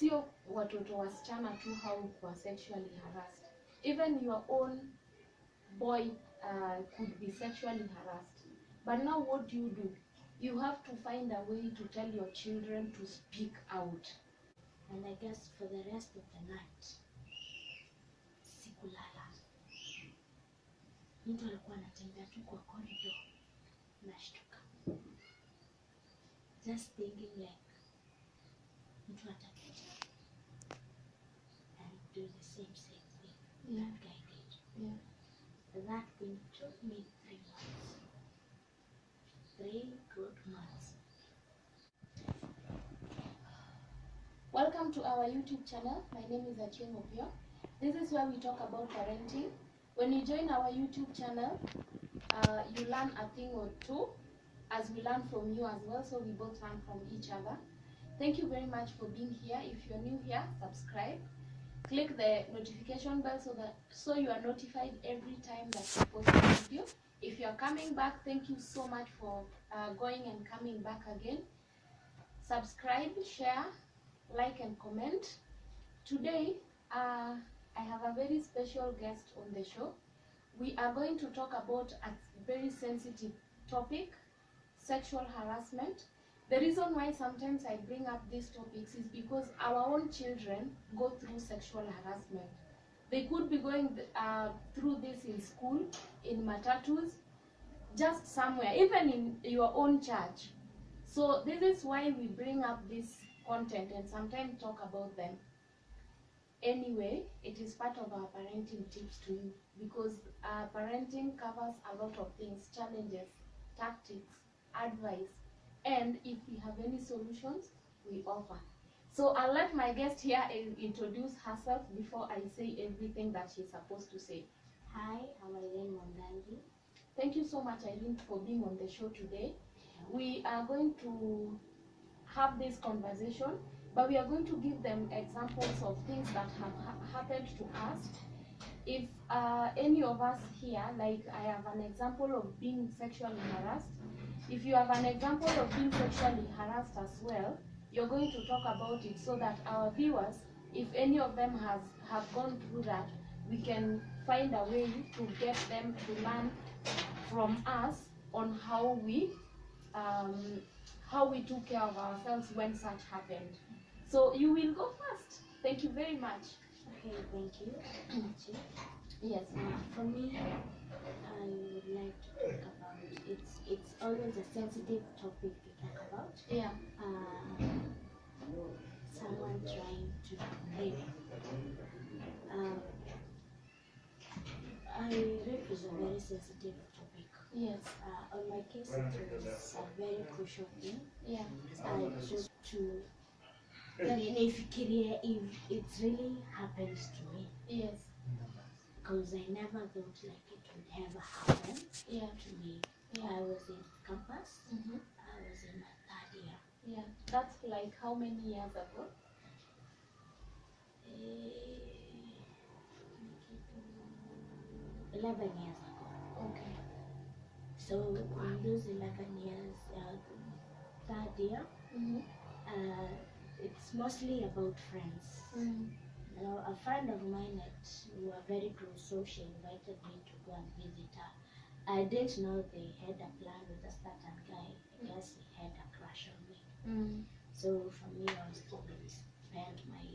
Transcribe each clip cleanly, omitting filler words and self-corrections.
sio watoto wasichana tu hao sexually harassed. Even your own boy could be sexually harassed. But now what do? You have to find a way to tell your children to speak out. And I guess for the rest of the night, sikulala. Mtu alikuwa anatembea tu kwa corridor, nashtuka. Just thinking like, mtu atakuja and do the same thing that guy did. Yeah. That thing took me 3 months. 3 good months. Welcome to our YouTube channel. My name is Achieng Opio. This is where we talk about parenting. When you join our YouTube channel, you learn a thing or two, as we learn from you as well, so we both learn from each other. Thank you very much for being here. If you're new here, subscribe. Click the notification bell so you are notified every time that we post a video. If you are coming back, thank you so much for going and coming back again. Subscribe, share, like and comment. Today I have a very special guest on the show. We are going to talk about a very sensitive topic, sexual harassment. The reason why sometimes I bring up these topics is because our own children go through sexual harassment. They could be going through this in school, in matatus, just somewhere, even in your own church. So this is why we bring up this content and sometimes talk about them. Anyway, it is part of our parenting tips to you, because parenting covers a lot of things, challenges, tactics, advice, and if we have any solutions, we offer. So I'll let my guest here introduce herself before I say everything that she's supposed to say. Hi, I'm Irene Mondandi. Thank you so much, Irene, for being on the show today. We are going to have this conversation, but we are going to give them examples of things that have happened to us. If any of us here, like I have an example of being sexually harassed, if you have an example of being sexually harassed as well, you're going to talk about it so that our viewers, if any of them have gone through that, we can find a way to get them to learn from us on how we took care of ourselves when such happened. So you will go first. Thank you very much. Okay, thank you. Yes. For me, I would like to talk about, it's always a sensitive topic to talk about. Yeah. Someone trying to rape. Rape is a very sensitive topic. Yes. On my case, it was a very crucial thing. Yeah. I chose to if it really happens to me. Yes. Because I never thought like it would ever happen to me. Yeah. I was in campus. Mm-hmm. I was in my 3rd year. Yeah. That's like how many years ago? 11 years ago. Okay. So in those 11 years, 3rd year, Mm-hmm. it's mostly about friends. Mm. You know, a friend of mine that we were very close, so she invited me to go and visit her. I didn't know they had a plan with a certain guy. I guess he had a crush on me. Mm. So for me, I was to spend my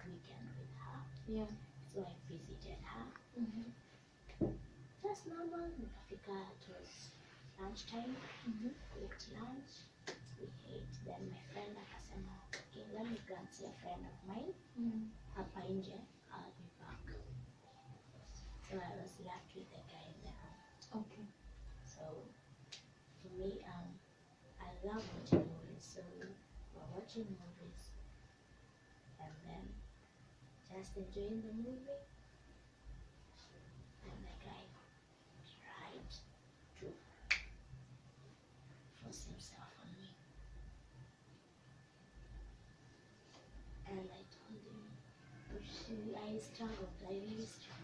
weekend with her. Yeah. So I visited her. Mm-hmm. Just normal. Nikafika, it was lunchtime. Mm-hmm. We ate lunch. We ate. Then my friend akasema, okay, let me go and see a friend of mine. Mm. Hapa nje, I'll be back. So I was left with the guy there. Okay. So for me, I love watching movies. So we're watching movies, and then just enjoying the movie. And the guy tried to force himself on me, and I told him, I struggled. I really struggled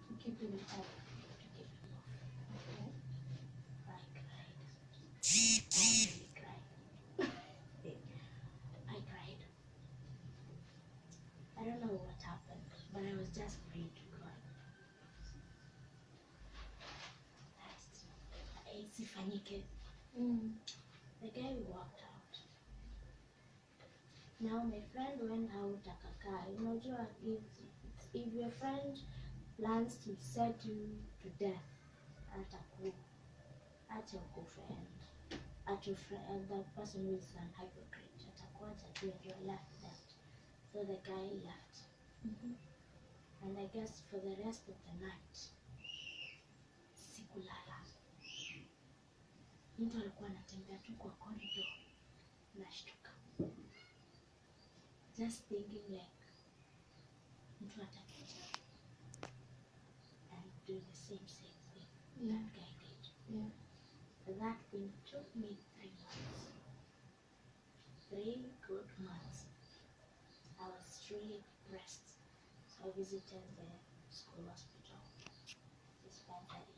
To keep him off. to keep him off. Okay. I cried. I really cried. I cried. sifanyike. The guy walked out. Now my friend went out akakaa. Unajua, if your friend plans to set you to death, acha ukufe, and that person who is an hypocrite atakuacha tu and you're left dead. So the guy left. And I guess for the rest of the night sikulala. Mtu alikuwa anatembea tu kwa corridor, nashtuka, just thinking like mtu atakuja and do the same thing that guy did. That thing took me 3 months. 3 good months. I was really depressed. So I visited the school hospital, dispensary.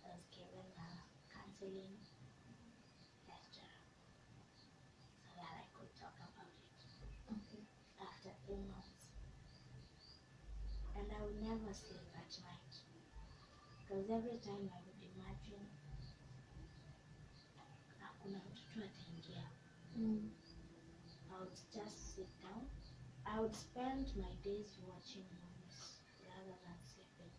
I was given a counseling lecture so that I could talk about it. After 3 months. And I would never sleep at night. Because every time I would imagine hakuna mtoto ataingia. I would just sit down. I would spend my days watching movies rather than sleeping.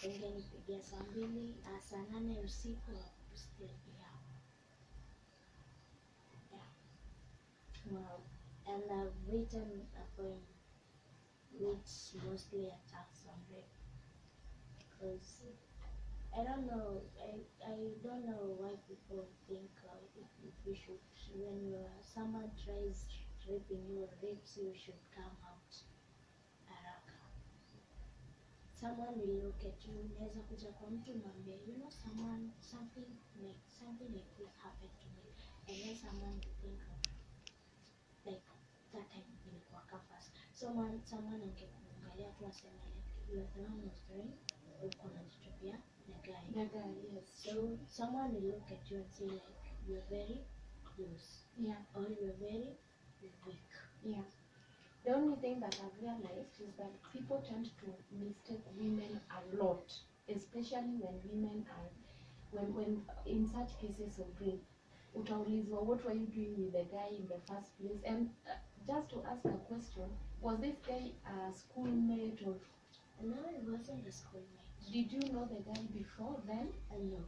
Ingenipigia saa 2, saa 8 usiku, I would still be up. Yeah. Wow. And I've written a poem which mostly attacks on rape. Because I don't know why people think if you should, when someone tries raping you or rapes you, should come out haraka. Someone will look at you, unaweza kuja kwa mtu mwambie, you know, something like this happened to me, and then someone will think of like that time nilikuwa campus. Someone angekuangalia tu aseme like you are the one who's doing, uko unajitupia the guy, yes. So someone will look at you and say like you're very loose, or you're very weak. The only thing that I've realized is that people tend to mistake women a lot, especially when women are, when in such cases of rape, utaulizwa, what were you doing with the guy in the first place? And just to ask a question, was this guy a schoolmate or? No, it wasn't a schoolmate. Did you know the guy before then? No.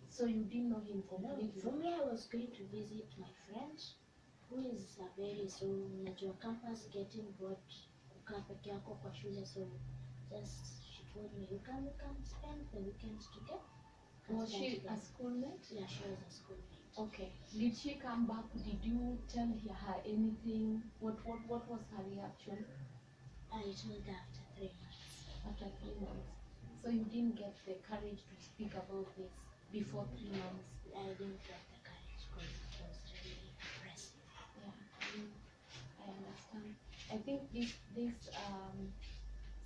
So you didn't know him completely? No, for me I was going to visit my friend, who is a very, so unajua campus getting bored, kukaa peke yako kwa shule, so just she told me you can spend the weekend together. Was she a schoolmate? Yeah, she was a schoolmate. Okay. Did she come back? Did you tell her anything? What was her reaction? I told her after 3 months. After 3 months. So you didn't get the courage to speak about this before 3 months? I didn't get the courage because it was really depressing. Yeah, I understand. I think this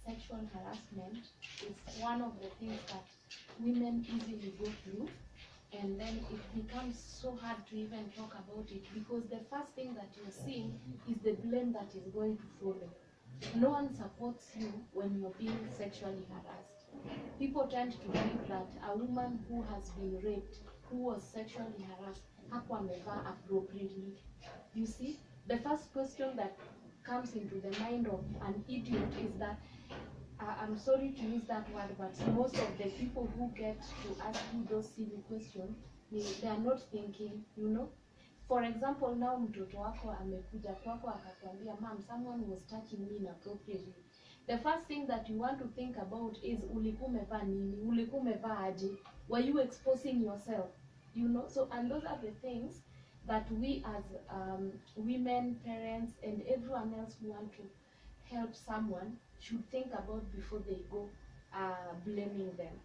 sexual harassment is one of the things that women easily go through, and then it becomes so hard to even talk about it, because the first thing that you're seeing is the blame that is going to follow. No one supports you when you're being sexually harassed. People tend to think that a woman who has been raped, who was sexually harassed, hakuwa amevaa appropriately. You see, the first question that comes into the mind of an idiot is that, I'm sorry to use that word, but most of the people who get to ask you those silly questions, they are not thinking, you know. For example, now mtoto wako amekuja kwako akakwambia, mom, someone was touching me inappropriately. The first thing that you want to think about is ulikuwa umevaa nini, ulikuwa umevaa aje, were you exposing yourself, you know. So, and those are the things that we as women, parents, and everyone else who want to help someone should think about before they go blaming them.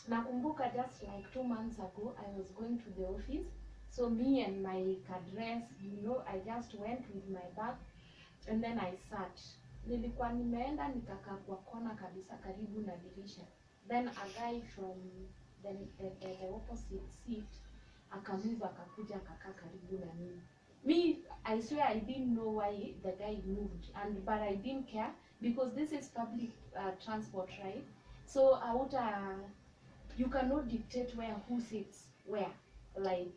Nakumbuka just like 2 months ago, I was going to the office. So me and my cadres, you know, I just went with my bag and then I sat. Nilikuwa nimeenda nikakaa kwa kona kabisa karibu na dirisha. Then a guy from the opposite seat akamove akakuja akakaa karibu na mimi. Me, I swear I didn't know why the guy moved, but I didn't care because this is public transport, right? So you cannot dictate who sits where, like.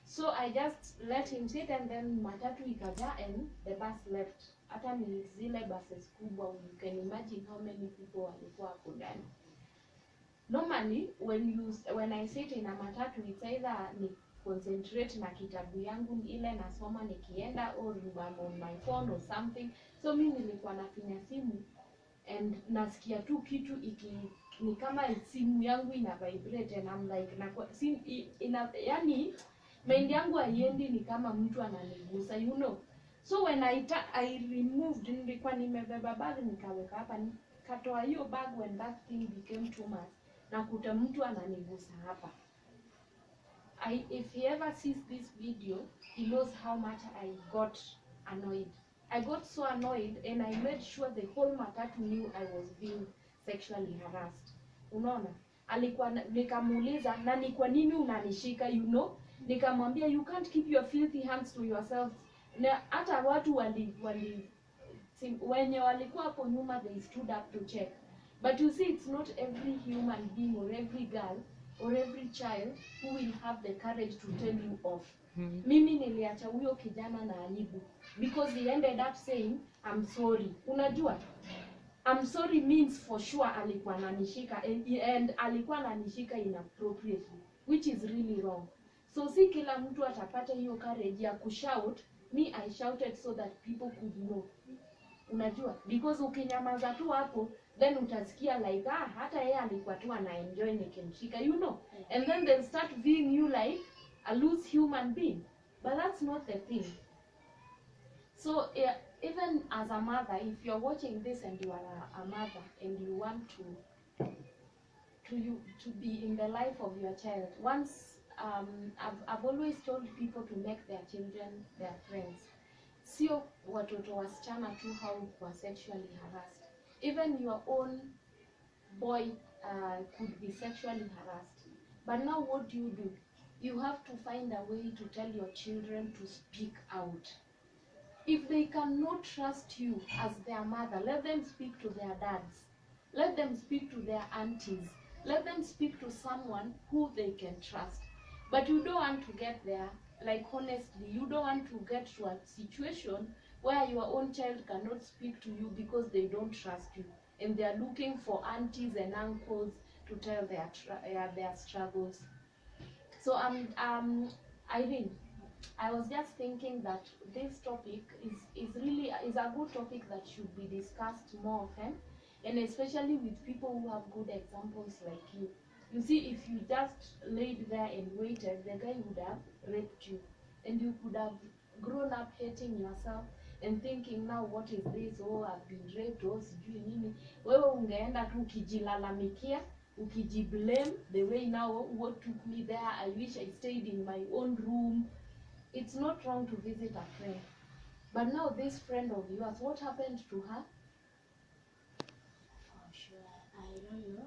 So I just let him sit, and then matatu ikaja and the bus left. Hata ni zile buses kubwa, you can imagine how many people walikuwa hapo ndani. Normally when I sit in a matatu, it's either ni concentrate na kitabu yangu ile nasoma nikienda, or I'm on my phone or something. So mimi nilikuwa nafinya simu and nasikia tu kitu ni kama simu yangu ina vibrate, and I'm like yani mind yangu haiendi, ni kama mtu ananigusa, you know. So when I removed, nilikuwa nimebeba bag nikaweka hapa, nikatoa hiyo bag, when that thing became too much, nakuta mtu ananigusa hapa. If he ever sees this video, he knows how much I got annoyed. I got so annoyed, and I made sure the whole matatu knew I was being sexually harassed. Unaona? Alikuwa nikamuuliza, na ni kwa nini unanishika, you know? Nikamwambia, you can't keep your filthy hands to yourself. Na hata watu wenye walikuwa hapo nyuma, they stood up to check. But you see, it's not every human being or every girl or every child who will have the courage to tell you off. Mimi niliacha huyo kijana na aibu, because he ended up saying, I'm sorry. Unajua, I'm sorry means for sure alikuwa ananishika, and alikuwa ananishika inappropriately, which is really wrong. So si kila mtu atapata hiyo courage ya kushout. Me, I shouted so that people could know. Unajua, because ukinyamaza tu hapo, then utasikia like, hata yeye alikuwa tu anaenjoy nikimshika, you know. And then they'll start viewing you like a loose human being. But that's not the thing. So even as a mother, if you're watching this and you are a mother and you want to be in the life of your child, once I've always told people to make their children their friends. Sio watoto wasichana tu how were sexually harassed. Even your own boy could be sexually harassed. But now what do? You have to find a way to tell your children to speak out. If they cannot trust you as their mother, let them speak to their dads. Let them speak to their aunties. Let them speak to someone who they can trust. But you don't want to get there, like honestly, you don't want to get to a situation where your own child cannot speak to you because they don't trust you, and they are looking for aunties and uncles to tell their struggles. So Irene, I was just thinking that this topic is a good topic that should be discussed more often, and especially with people who have good examples like you. You see, if you just laid there and waited, the guy would have raped you, and you could have grown up hating yourself and thinking, now what is this? Oh, I've been raped. Oh, sijui nini. Wewe ungeenda tu ukijilalamikia, ukijiblame the way now what took me there. I wish I stayed in my own room. It's not wrong to visit a friend, but now this friend of yours, what happened to her? For sure, I don't know.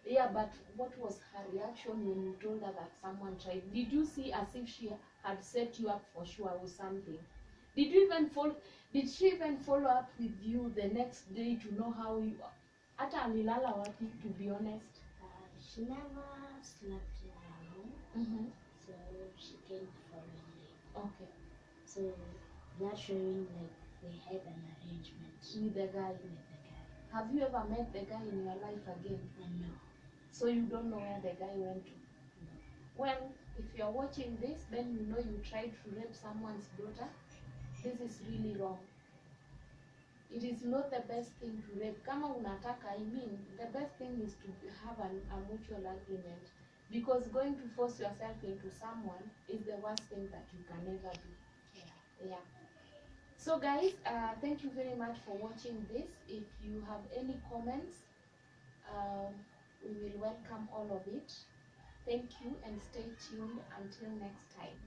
Yeah, but what was her reaction when you told her that someone tried? Did you see as if she had set you up for sure or something? Did she even follow up with you the next day to know how you? Hata alilala wapi, to be honest? She never slept in her room. So she came the following day. Okay. So that showing like they had an arrangement with the guy. Have you ever met the guy in your life again? No. So you don't know where the guy went to? No. Well, if you're watching this, then you know you tried to rape someone's daughter. This is really wrong. It is not the best thing to rape. Kama unataka, the best thing is to have a mutual agreement. Because going to force yourself into someone is the worst thing that you can ever do. Yeah. So guys, thank you very much for watching this. If you have any comments, we will welcome all of it. Thank you and stay tuned until next time.